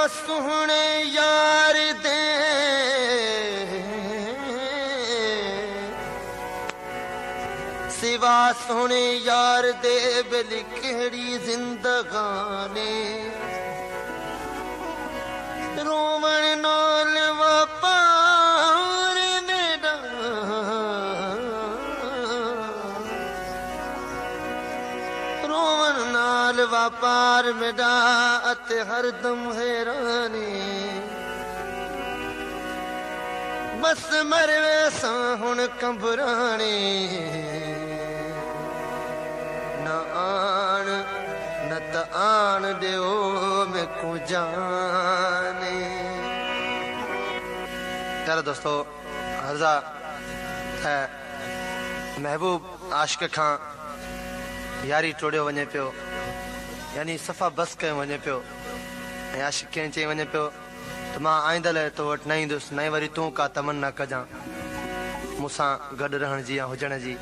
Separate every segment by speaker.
Speaker 1: सोहने यार दे सिवा सोहने यार दे बिल केड़ी जिंदगाने रोवण नाल वपार मेरा रोवण नाल वपार मेरा अते हरदम हैरानी बस मरवे सा हुण कंबराने न आन न त आन दियो मैं को जाने। प्यारे दोस्तों, हर्जा है महबूब आशिक खां यारी टोड़ियो वञे पियो, यानी सफ़ा बस कयो वञे पियो ऐं आशिक खे चई वञे पियो त मां आईंदड़ तो वटि न ईंदुसि, न वरी तूं का तमन्ना कजां मूंसां गॾु रहण जी या हुजण जी।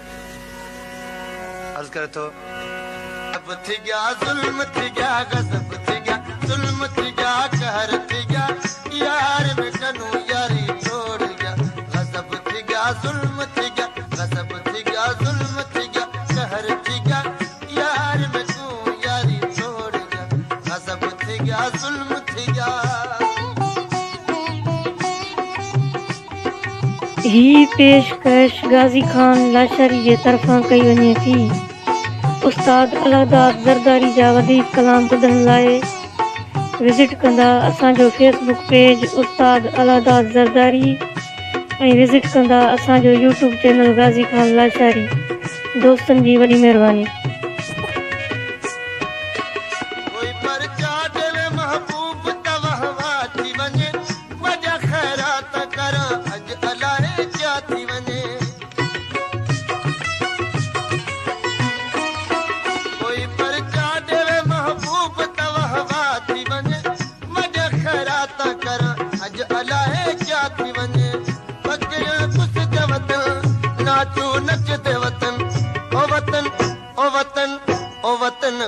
Speaker 1: अर्ज़ करे थो अब थी गया ज़ुल्म थी गया गज़ब थी गया ज़ुल्म थी गया कहर थी गया यार में कनू यारी तोड़ गया गज़ब थी गया ज़ुल्म थी गया गज़ब थी गया ज़ुल्म थी गया कहर थी गया यार में तू यारी तोड़ गया गज़ब थी गया ज़ुल्म थी गया।
Speaker 2: ही पेशकश गाज़ी खान लाशारी जे तरफ़ां कई वञे थी। उस्ताद अलादाद ज़रदारी जा वधीक कलाम ॿुधण लाइ विज़िट कंदा असांजो फेसबुक पेज उस्ताद अलादाद ज़रदारी ऐं विज़िट कंदा असांजो यूट्यूब चैनल गाज़ी खान लाशारी। दोस्तनि जी वॾी महिरबानी।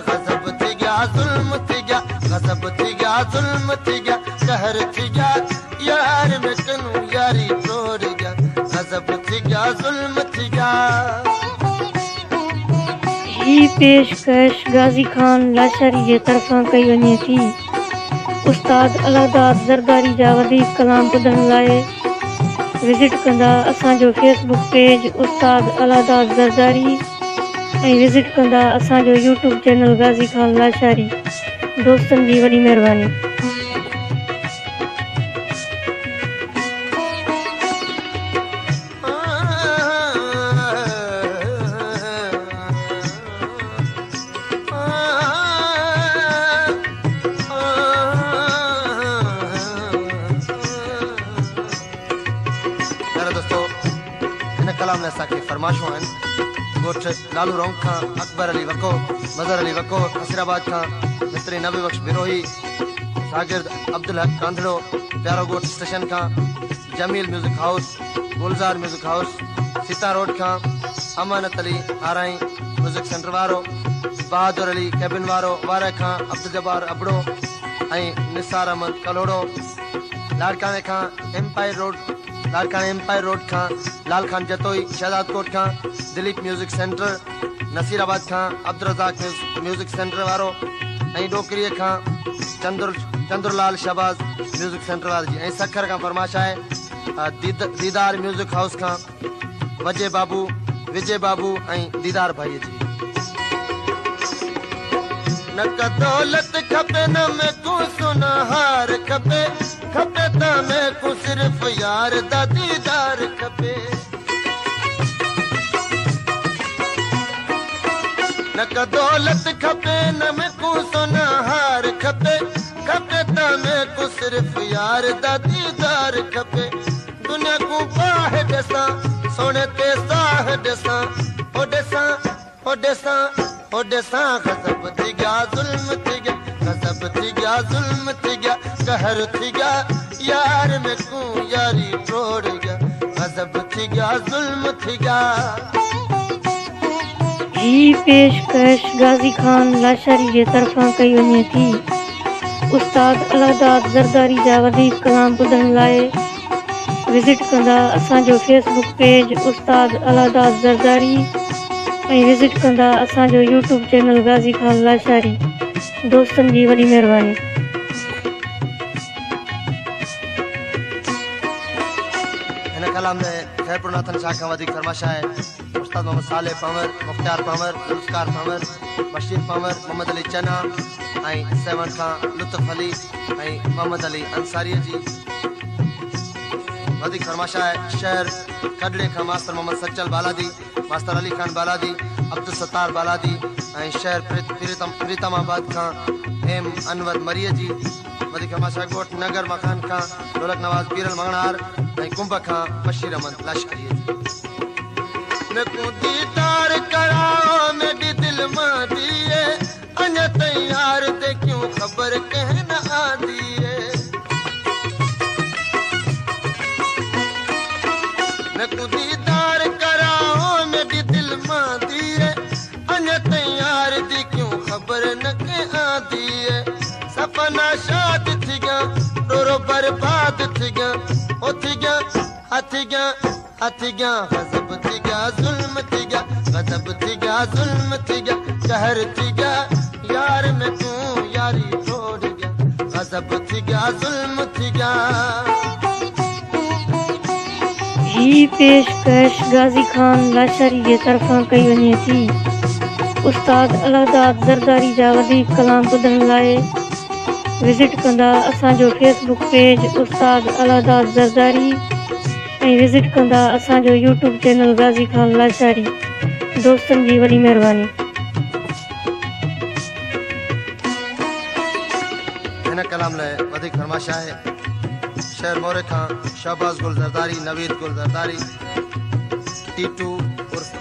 Speaker 1: गज़ब थी गया ज़ुल्म थी गया गज़ब थी गया ज़ुल्म थी गया कहर थी गया यार में कनू यारी तोड़ गया गज़ब थी गया ज़ुल्म थी गया।
Speaker 2: ही पेशकश गाज़ी खान लाशारी जे तरफ़ां कई वञे थी। उस्ताद अलादाद ज़रदारी जा वधीक कलाम ॿुधण लाइ विज़िट कंदा असांजो फेसबुक पेज उस्ताद अलादाद ज़रदारी ऐं विज़िट कंदा असांजो यूट्यूब चैनल गाज़ी खान लाशारी। दोस्तनि जी वॾी महिरबानी।
Speaker 1: प्यारे दोस्तों, हिन कलाम में असांखे फरमाइशूं आहिनि। गोठ लालू रौंग खां अकबर अली वको, मज़र अली वको नसीराबाद खां मिस्त्री नबी बख्श बिरोही, शागिर्द अब्दुल हक कांधड़ो प्यारो गोठ स्टेशन खां Jamil music house, Gulzar music house Sita road खां अमानत अली आराई म्यूज़िक सेंटर वारो, बहादुर अली कैबिन वारो वारे खां अब्दुल जब्बार अबड़ो ऐं निसार अहमद कलोड़ो। लाड़काने खां एम्पायर रोड खां लाल खान जतोई शहजाद कोट खां दिलीप म्यूजिक सेंटर नसीराबाद खां अब्दुल रज़ाक म्यूजिक सेंटर वारो ऐं डोकरीअ खां चंद्रलाल शहबाज म्यूजिक सेंटर वारो जी ऐं सखर खां फरमाइश आहे दीदार म्यूजिक हाउस खां विजय बाबू ऐं दीदार भाई जी। न का दौलत खपे न में को सुनहार खपे त में को सिर्फ यार दा दीदार खपे। न का दौलत खपे न में को सुनहार खपे त में को सिर्फ यार दा दीदार खपे। दुनिया को बाह ॾिसां सोने ते साह ॾिसां हो ॾिसां गज़ब थी गया ज़ुल्म थी गया कहर थी गया यार में को यारी तोड़ गया गज़ब थी गया ज़ुल्म थी गया।
Speaker 2: ही पेशकश गाज़ी खान लाशारी जे तरफ़ां कई वञे थी। उस्ताद अलहदाद ज़रदारी जा वधीक कलाम ॿुधण लाइ विज़िट कंदा असांजो फेसबुक पेज उस्ताद अलहदाद ज़रदारी ऐं विज़िट कंदा असांजो यूट्यूब चैनल गाज़ी खान लाशारी। दोस्तनि जी वॾी महिरबानी।
Speaker 1: हिन कलाम में खैरपुर नाथन शाह खां वधीक फरमाइश आहे उस्ताद मोहम्मद साले पंवर मुख्तार पंवर जुल्फ़कार पंवर बशीर पंवर मोहम्मद अली चना ऐं 7 खां लुत्फ़ अली ऐं मोहम्मद अली अंसारीअ जी वधीक फरमाइश आहे शहर कॾड़े खां मास्टर मोहम्मद सचल बालादी मास्टर अली खान बालादी अब्दुल सत्तार बालादी ऐं शहर प्रीतमाबाद खां एम अनवर मरीअ जी वधीक फरमाइश आहे ॻोठ नगर मकान खां ढोलक नवाज़ पीरल मंगणार ऐं कुंभ खां बशीर अहमद लाशारीअ जी। मैं को दीदार कराओ मेरी दिल मां दिए अञा तैयार ते क्यों खबर कह न आदी है। मैं को दीदार कराओ मेरी दिल मां दिए अञा तैयार दी क्यों खबर न के आदी है। सपना शाद थी गया रो बर्बाद थी गया ओ थी गया गज़ब थी गया ज़ुल्म थी गया गज़ब थी गया ज़ुल्म थी गया कहर थी गया यार में तू यारी तोड़ गया गज़ब थी गया ज़ुल्म थी गया।
Speaker 2: ही पेशकश गाज़ी खान लाशारी जे तरफ़ां कई वञे थी। उस्ताद अलहदाद ज़रदारी जा वधीक कलाम ॿुधण लाइ विज़िट कंदा असांजो फेसबुक पेज उस्ताद अलहदाद ज़रदारी ऐं विज़िट कंदा असांजो यूट्यूब चैनल गाज़ी खान लाशारी। दोस्तनि जी वॾी महिरबानी।
Speaker 1: हिन कलाम लाइ वधीक फरमाइश आहे शहर मोरे खां शहबाज गुल ज़रदारी नवीद गुल ज़रदारी टीटू उर्फ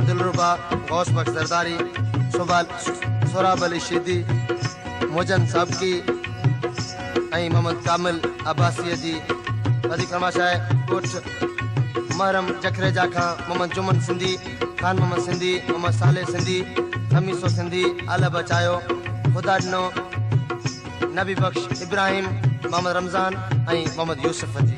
Speaker 1: दिलरुबा गौस बख्श ज़रदारी सोराब अली शीदी मोजन साबकी ऐं मोहम्मद कामिल अब्बासीअ जी वधीक फरमाइश आहे ॻोठ महरम जखरेजा खां मोहम्मद जुमन सिंधी खान मोहम्मद सिंधी मोहम्मद साले सिंधी खमीसो सिंधी आला बचायो ख़ुदा ॾिनो नबी बख्श इब्राहिम मोहम्मद रमज़ान ऐं मोहम्मद यूसुफ जी।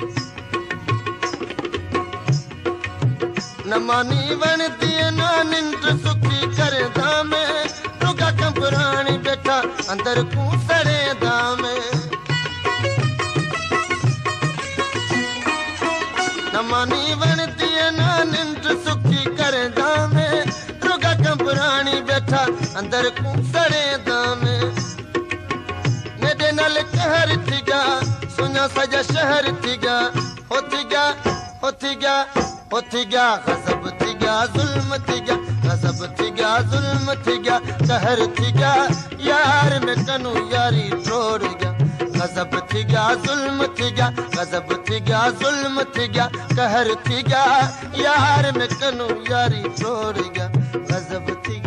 Speaker 1: न मानी वणती न निंड सुखी करे दामे रुगा कंपराणी बैठा अंदर कूसड़े दामे न मानी वणती न निंड सुखी करे दामे रुगा कंपराणी बैठा अंदर कूसड़े दामे मेरे नाल कहर थी गया सुना सजा शहर थी गया हो थी गया गज़ब थी गया ज़ुल्म थी गया गज़ब थी गया ज़ुल्म थी गया कहर थी गया यार में कनू यारी तोड़ गया गज़ब थी गया ज़ुल्म थी गया गज़ब थी गया ज़ुल्म थी गया कहर थी गया यार में कनू यारी तोड़ गया गज़ब थी गया।